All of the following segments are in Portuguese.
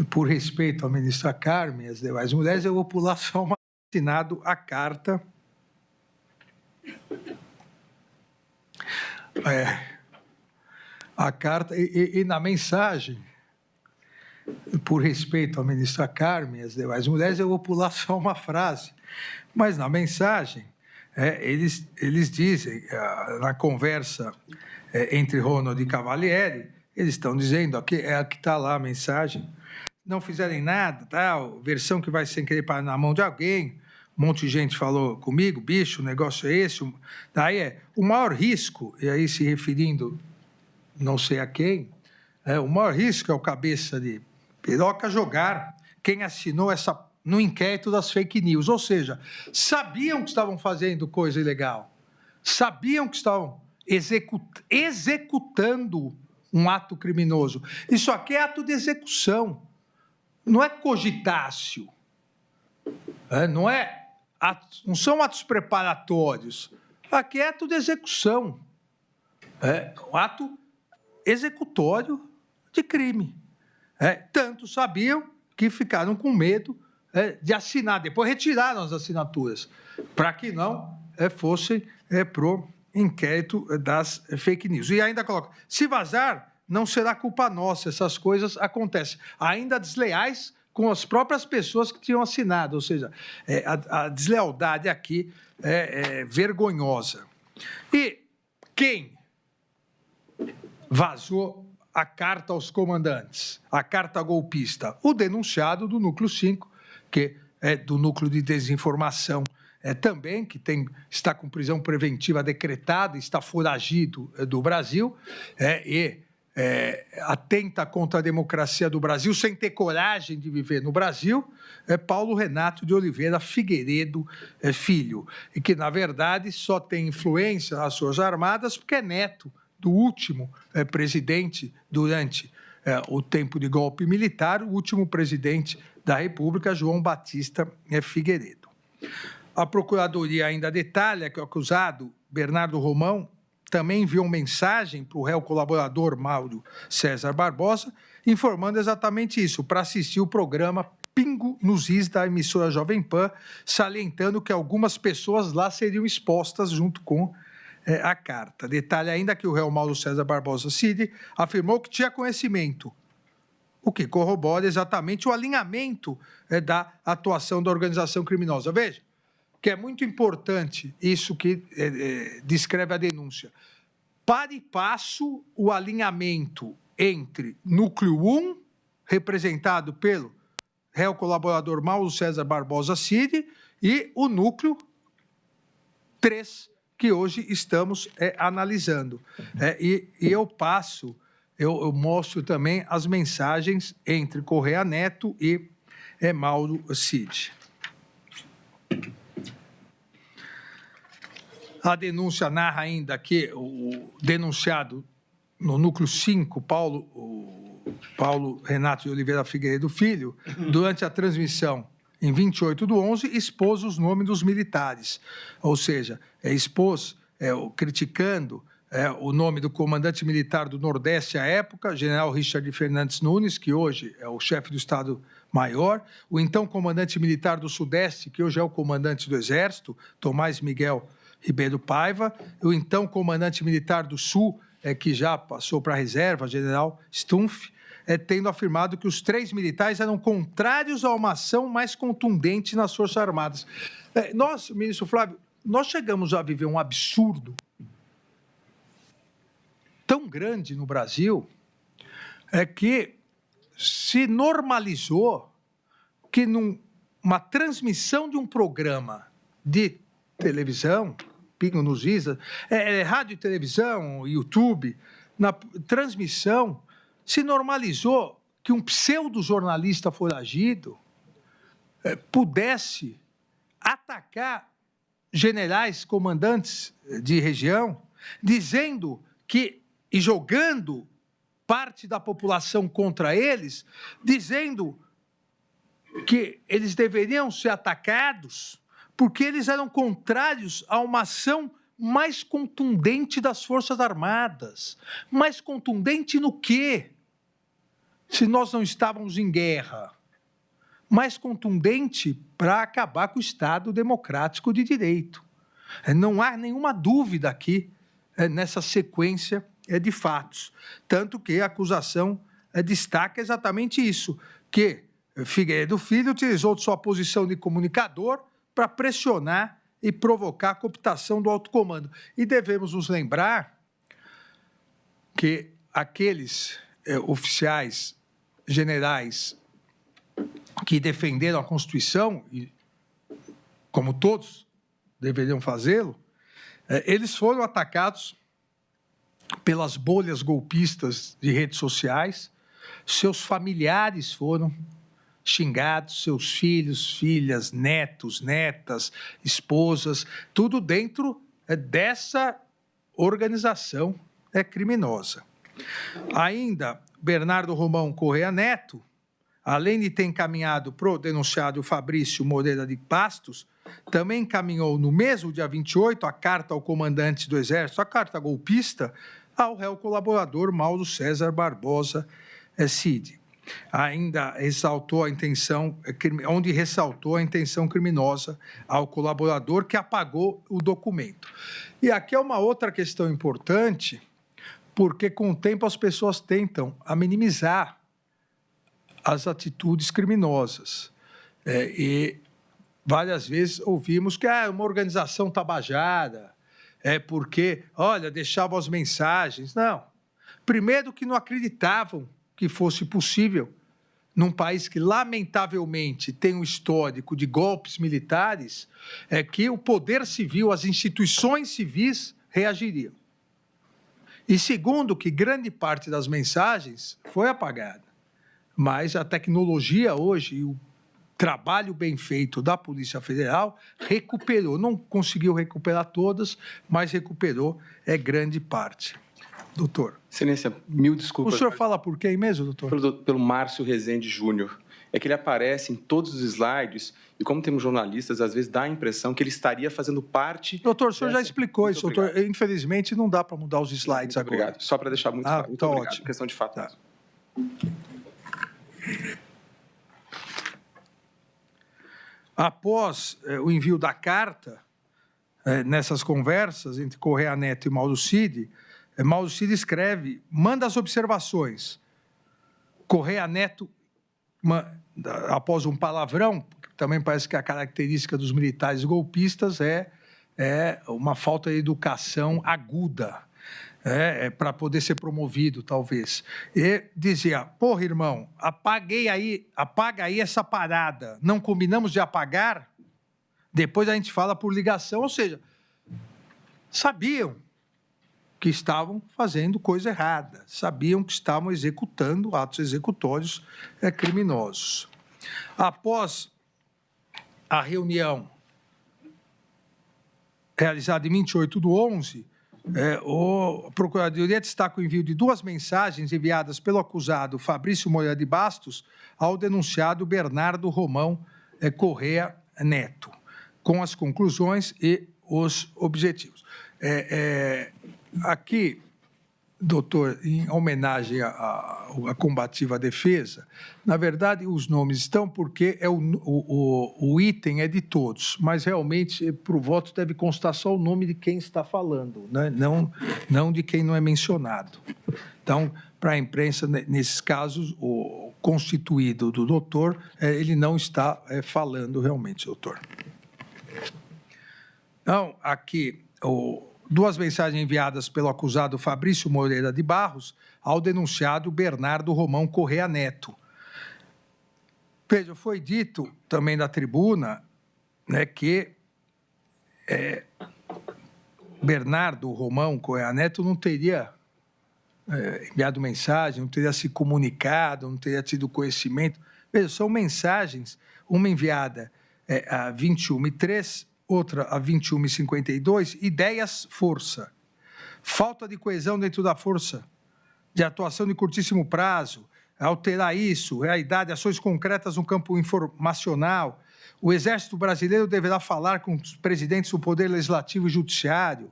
por respeito à ministra Carmen e às demais mulheres, eu vou pular só uma assinado a carta. A carta e na mensagem, por respeito à ministra Carmen e às demais mulheres, eu vou pular só uma frase. Mas na mensagem, eles dizem, na conversa entre Ronald e Cavalieri, eles estão dizendo, aqui está lá a mensagem, não fizerem nada, tal, versão que vai sem querer parar na mão de alguém, um monte de gente falou comigo, bicho, o negócio é esse, daí o maior risco, e aí se referindo não sei a quem, o maior risco é o cabeça de piroca jogar quem assinou no inquérito das fake news, ou seja, sabiam que estavam fazendo coisa ilegal, sabiam que estavam executando um ato criminoso. Isso aqui é ato de execução, não é cogitácio, não são atos preparatórios, aqui é ato de execução, um ato executório de crime. Tanto sabiam que ficaram com medo de assinar, depois retiraram as assinaturas, para que não fossem para o inquérito das fake news. E ainda coloca, se vazar, não será culpa nossa, essas coisas acontecem. Ainda desleais com as próprias pessoas que tinham assinado, ou seja, a deslealdade aqui é vergonhosa. E quem vazou a carta aos comandantes, a carta golpista? O denunciado do Núcleo 5, que é do Núcleo de Desinformação também, que está com prisão preventiva decretada, está foragido do Brasil, atenta contra a democracia do Brasil, sem ter coragem de viver no Brasil, Paulo Renato de Oliveira Figueiredo Filho, e que, na verdade, só tem influência nas Forças Armadas porque é neto do último presidente durante o tempo de golpe militar, o último presidente da República, João Batista Figueiredo. A Procuradoria ainda detalha que o acusado, Bernardo Romão, também enviou mensagem para o réu colaborador Mauro César Barbosa, informando exatamente isso, para assistir o programa Pingo nos Is da emissora Jovem Pan, salientando que algumas pessoas lá seriam expostas junto com a carta. Detalhe ainda que o réu Mauro César Barbosa Cid afirmou que tinha conhecimento, o que corrobora exatamente o alinhamento da atuação da organização criminosa. Veja, que é muito importante isso que descreve a denúncia. Para e passo o alinhamento entre Núcleo 1, representado pelo réu colaborador Mauro César Barbosa Cid, e o Núcleo 3, que hoje estamos analisando. Eu mostro também as mensagens entre Correia Neto e Mauro Cid. A denúncia narra ainda que o denunciado no Núcleo 5, Paulo Renato de Oliveira Figueiredo Filho, durante a transmissão em 28/11, expôs os nomes dos militares, ou seja, expôs, criticando o nome do comandante militar do Nordeste à época, general Richard Fernandes Nunes, que hoje é o chefe do Estado-Maior, o então comandante militar do Sudeste, que hoje é o comandante do Exército, Tomás Miguel Ribeiro Paiva, o então comandante militar do Sul, que já passou para a reserva, general Stumpf, tendo afirmado que os 3 militares eram contrários a uma ação mais contundente nas Forças Armadas. Nós, ministro Flávio, nós chegamos a viver um absurdo tão grande no Brasil, que se normalizou que numa transmissão de um programa de televisão, Pingo nos Is, rádio e televisão, YouTube, na transmissão, se normalizou que um pseudo-jornalista foragido pudesse atacar generais, comandantes de região, dizendo que, e jogando parte da população contra eles, dizendo que eles deveriam ser atacados porque eles eram contrários a uma ação mais contundente das Forças Armadas. Mais contundente no quê? se nós não estávamos em guerra, mais contundente para acabar com o Estado democrático de direito. Não há nenhuma dúvida aqui nessa sequência de fatos. Tanto que a acusação destaca exatamente isso, que Figueiredo Filho utilizou de sua posição de comunicador para pressionar e provocar a cooptação do alto comando. E devemos nos lembrar que aqueles oficiais generais que defenderam a Constituição, e como todos deveriam fazê-lo, eles foram atacados pelas bolhas golpistas de redes sociais, seus familiares foram xingados, seus filhos, filhas, netos, netas, esposas, tudo dentro dessa organização criminosa. Ainda, Bernardo Romão Correia Neto, além de ter encaminhado para o denunciado Fabrício Moreira de Bastos, também encaminhou no mesmo dia 28 a carta ao comandante do Exército, a carta golpista, ao réu colaborador Mauro César Barbosa Cid. Ainda ressaltou a intenção, onde ressaltou a intenção criminosa ao colaborador que apagou o documento. E aqui é uma outra questão importante, porque com o tempo as pessoas tentam minimizar as atitudes criminosas. E várias vezes ouvimos que uma organização tabajara, porque, olha, deixavam as mensagens. Não. Primeiro que não acreditavam que fosse possível, num país que, lamentavelmente, tem um histórico de golpes militares, que o poder civil, as instituições civis reagiriam. E segundo, que grande parte das mensagens foi apagada. Mas a tecnologia hoje e o trabalho bem feito da Polícia Federal recuperou, não conseguiu recuperar todas, mas recuperou grande parte. Doutor. Excelência, mil desculpas. O senhor fala por quem mesmo, doutor? Pelo Márcio Rezende Júnior. É que ele aparece em todos os slides e, como temos jornalistas, às vezes dá a impressão que ele estaria fazendo parte... Doutor, o senhor já explicou isso, doutor. Infelizmente, não dá para mudar os slides agora. Obrigado. Só para deixar muito claro. Muito obrigado. Ótimo. Questão de fato. Tá. Após o envio da carta, nessas conversas entre Correia Neto e Mauro Cid, Mauro Cid escreve, manda as observações. Correia Neto, após um palavrão, também parece que a característica dos militares golpistas é uma falta de educação aguda, para poder ser promovido, talvez. E dizia, porra, irmão, apaga aí essa parada, não combinamos de apagar? Depois a gente fala por ligação, ou seja, sabiam que estavam fazendo coisa errada, sabiam que estavam executando atos executórios criminosos. Após a reunião realizada em 28/11, a Procuradoria destaca o envio de 2 mensagens enviadas pelo acusado Fabrício Moreira de Bastos ao denunciado Bernardo Romão Correia Neto, com as conclusões e os objetivos. Aqui, doutor, em homenagem à combativa defesa, na verdade, os nomes estão porque o item é de todos, mas realmente, para o voto, deve constar só o nome de quem está falando, né? Não de quem não é mencionado. Então, para a imprensa, nesses casos, o constituído do doutor, ele não está falando realmente, doutor. Então, aqui, 2 mensagens enviadas pelo acusado Fabrício Moreira de Barros ao denunciado Bernardo Romão Correia Neto. Veja, foi dito também na tribuna, né, que Bernardo Romão Correia Neto não teria enviado mensagem, não teria se comunicado, não teria tido conhecimento. Veja, são mensagens, uma enviada a 21h03, outra a 21h52, ideias, força. Falta de coesão dentro da força, de atuação de curtíssimo prazo, alterar isso, realidade, ações concretas no campo informacional. O Exército Brasileiro deverá falar com os presidentes do Poder Legislativo e Judiciário.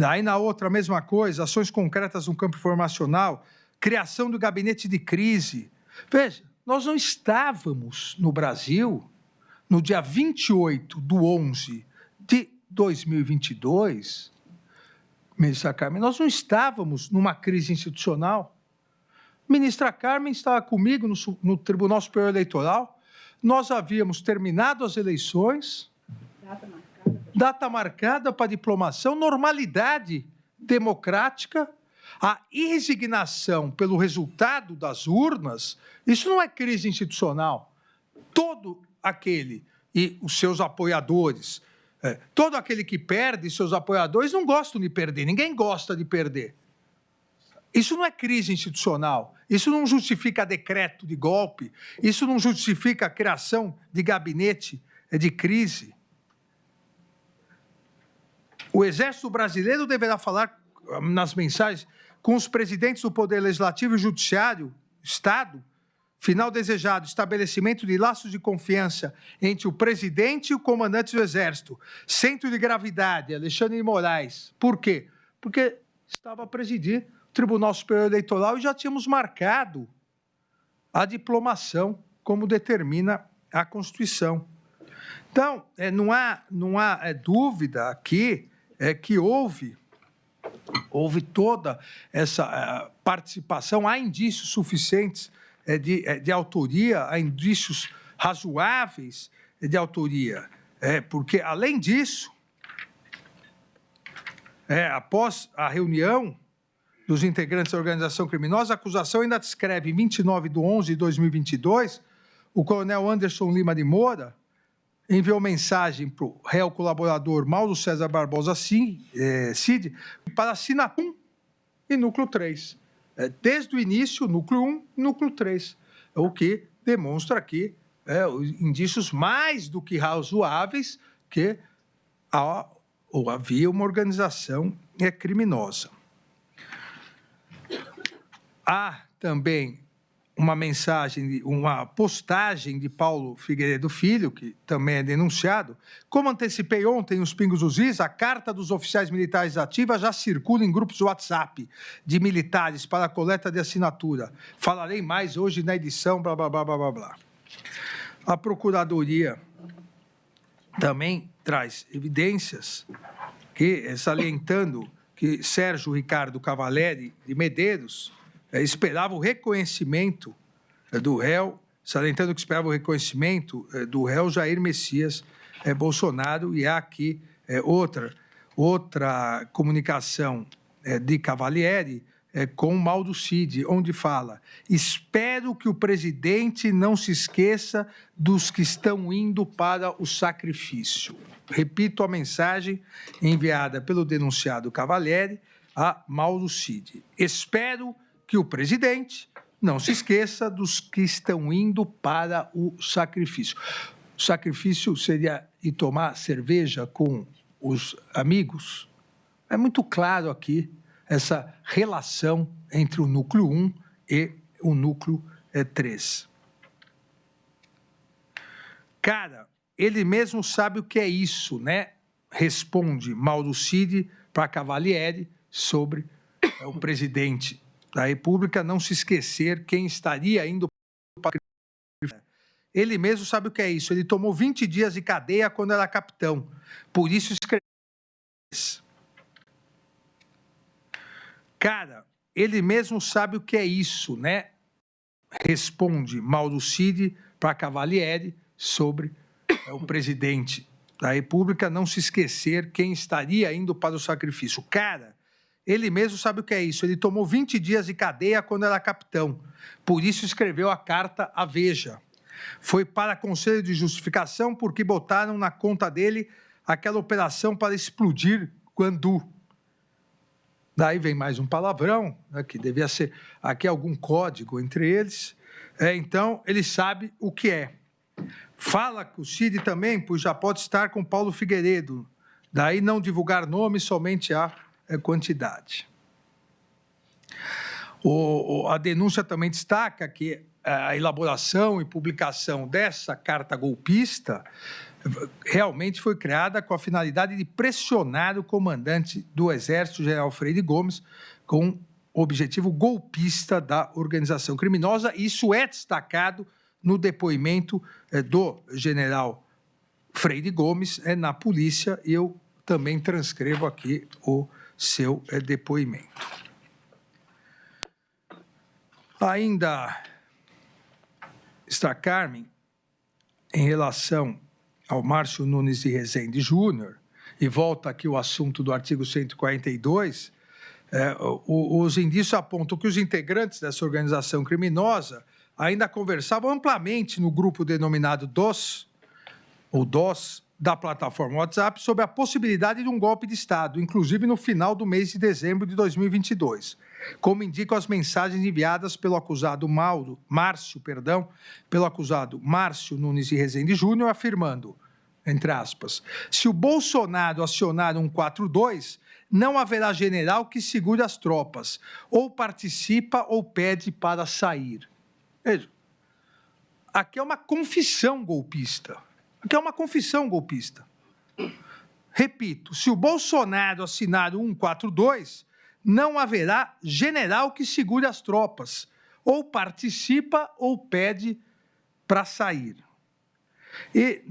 Aí, na outra, a mesma coisa, ações concretas no campo informacional, criação do gabinete de crise. Veja, nós não estávamos no Brasil, no dia 28/11 de 2022, ministra Carmen, nós não estávamos numa crise institucional. Ministra Carmen estava comigo no Tribunal Superior Eleitoral, nós havíamos terminado as eleições, data marcada para diplomação, normalidade democrática, a resignação pelo resultado das urnas, isso não é crise institucional. Todo aquele e os seus apoiadores, todo aquele que perde, seus apoiadores não gostam de perder, ninguém gosta de perder. Isso não é crise institucional, isso não justifica decreto de golpe, isso não justifica a criação de gabinete de crise. O Exército Brasileiro deverá falar nas mensagens com os presidentes do Poder Legislativo e Judiciário, Estado, final desejado, estabelecimento de laços de confiança entre o presidente e o comandante do Exército. Centro de gravidade, Alexandre de Moraes. Por quê? Porque estava a presidir o Tribunal Superior Eleitoral e já tínhamos marcado a diplomação, como determina a Constituição. Então, não há dúvida aqui que houve toda essa participação, há indícios suficientes de autoria, há indícios razoáveis de autoria, porque, além disso, após a reunião dos integrantes da organização criminosa, a acusação ainda descreve, em 29/11/2022, o coronel Anderson Lima de Moura enviou mensagem para o réu colaborador Mauro César Barbosa Cid para assinatura e núcleo 3. Desde o início, núcleo 1 e núcleo 3, o que demonstra aqui indícios mais do que razoáveis que havia uma organização criminosa. Há também uma postagem de Paulo Figueiredo Filho, que também é denunciado. Como antecipei ontem os Pingos dos Is, a carta dos oficiais militares ativas já circula em grupos de WhatsApp de militares para a coleta de assinatura. Falarei mais hoje na edição, blá, blá, blá, blá, blá, blá. A Procuradoria também traz evidências salientando que Sérgio Ricardo Cavalieri de Medeiros esperava o reconhecimento do réu, salientando que esperava o reconhecimento do réu Jair Messias Bolsonaro, e há aqui outra comunicação de Cavalieri com Mauro Cid, onde fala: espero que o presidente não se esqueça dos que estão indo para o sacrifício. Repito a mensagem enviada pelo denunciado Cavalieri a Mauro Cid. Espero que o presidente não se esqueça dos que estão indo para o sacrifício. O sacrifício seria ir tomar cerveja com os amigos. É muito claro aqui essa relação entre o núcleo 1 e o núcleo 3. Cara, ele mesmo sabe o que é isso, né? Responde Mauro Cid para Cavalieri sobre o presidente da República não se esquecer quem estaria indo para... Ele mesmo sabe o que é isso. Ele tomou 20 dias de cadeia quando era capitão. Por isso escreveu... Cara, ele mesmo sabe o que é isso, né? Responde Mauro Cid para Cavalieri sobre o presidente da República não se esquecer quem estaria indo para o sacrifício. Cara, ele mesmo sabe o que é isso. Ele tomou 20 dias de cadeia quando era capitão. Por isso escreveu a carta à Veja. Foi para conselho de justificação porque botaram na conta dele aquela operação para explodir Guandu. Daí vem mais um palavrão, né, que devia ser aqui algum código entre eles. Então, ele sabe o que é. Fala com o Cid também, pois já pode estar com Paulo Figueiredo. Daí não divulgar nome, somente a quantidade. A denúncia também destaca que a elaboração e publicação dessa carta golpista realmente foi criada com a finalidade de pressionar o comandante do Exército, General Freire Gomes, com objetivo golpista da organização criminosa. Isso é destacado no depoimento do general Freire Gomes na polícia, e eu também transcrevo aqui o seu depoimento. Ainda está Carmen, em relação ao Márcio Nunes de Rezende Júnior, e volta aqui o assunto do artigo 142, os indícios apontam que os integrantes dessa organização criminosa ainda conversavam amplamente no grupo denominado DOS, da plataforma WhatsApp, sobre a possibilidade de um golpe de Estado, inclusive no final do mês de dezembro de 2022, como indicam as mensagens enviadas pelo acusado Márcio Nunes de Rezende Júnior, afirmando, entre aspas, se o Bolsonaro acionar 142, não haverá general que segure as tropas, ou participa ou pede para sair. Veja, aqui é uma confissão golpista. Repito, se o Bolsonaro assinar o 142, não haverá general que segure as tropas, ou participa ou pede para sair. E